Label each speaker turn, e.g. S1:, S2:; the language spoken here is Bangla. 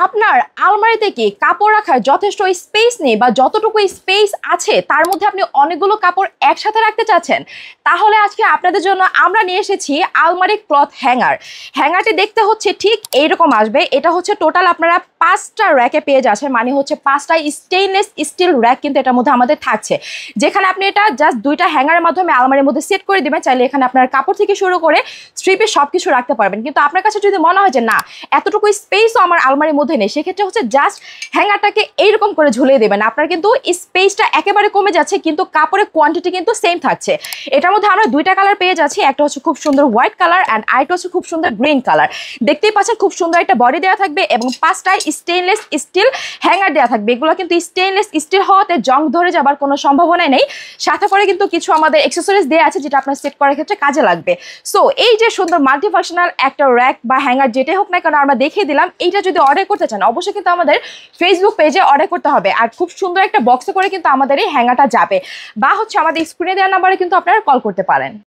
S1: আপনার আলমারিতে কি কাপড় রাখার যথেষ্ট স্পেস নেই বা যতটুকু স্পেস আছে তার মধ্যে আপনি অনেকগুলো কাপড় একসাথে রাখতে চাচ্ছেন, তাহলে আজকে আপনাদের জন্য আমরা নিয়ে এসেছি আলমারি ক্লথ হ্যাঙ্গার। হ্যাঙ্গারটি দেখতে হচ্ছে ঠিক এইরকম আসবে। এটা হচ্ছে টোটাল আপনারা 5টা র্যাকে পেয়ে যাচ্ছেন, মানে হচ্ছে 5টা স্টেইনলেস স্টিল র্যাক কিন্তু এটার মধ্যে আমাদের থাকছে, যেখানে আপনি এটা জাস্ট 2টা হ্যাঙ্গারের মাধ্যমে আলমারির মধ্যে সেট করে দিবেন। চাইলে এখানে আপনার কাপড় থেকে শুরু করে স্ট্রিপে সবকিছু রাখতে পারবেন। কিন্তু আপনার কাছে যদি মনে হয় যে না, এতটুকু স্পেসও আমার আলমারির মধ্যে নেই, সেক্ষেত্রে হচ্ছে জাস্ট হ্যাঙ্গারটাকে এইরকম করে ঝুলিয়ে দেবেন। আপনার কিন্তু স্পেসটা একেবারে কমে যাচ্ছে, কিন্তু কাপড়ের কোয়ান্টিটি কিন্তু সেম থাকছে। এটার মধ্যে আমরা 2টা কালার পেয়ে যাচ্ছি, একটা হচ্ছে খুব সুন্দর হোয়াইট কালার অ্যান্ড আরেকটা হচ্ছে খুব সুন্দর গ্রিন কালার। দেখতেই পাচ্ছেন খুব সুন্দর একটা বডি দেওয়া থাকবে এবং 5টায় স্টেইনলেস স্টিল হ্যাঙ্গার দেওয়া থাকবে। এগুলো কিন্তু স্টেইনলেস স্টিল হওয়াতে জং ধরে যাবার কোনো সম্ভাবনা নেই। সাথে করে কিন্তু কিছু আমাদের অ্যাকসেসরিজ দেওয়া আছে, যেটা আপনার সেট করার ক্ষেত্রে কাজে লাগবে। সো এই যে সুন্দর মাল্টিফাংশনাল একটা র্যাক বা হ্যাঙ্গার যেটাই হোক না কেন আমরা দেখিয়ে দিলাম, এইটা যদি অর্ডার করতে চান অবশ্যই কিন্তু আমাদের ফেসবুক পেজে অর্ডার করতে হবে। আর খুব সুন্দর একটা বক্সে করে কিন্তু আমাদের এই হ্যাঙ্গারটা যাবে, বা হচ্ছে আমাদের স্ক্রিনে দেওয়া নাম্বারে কিন্তু আপনারা কল করতে পারেন।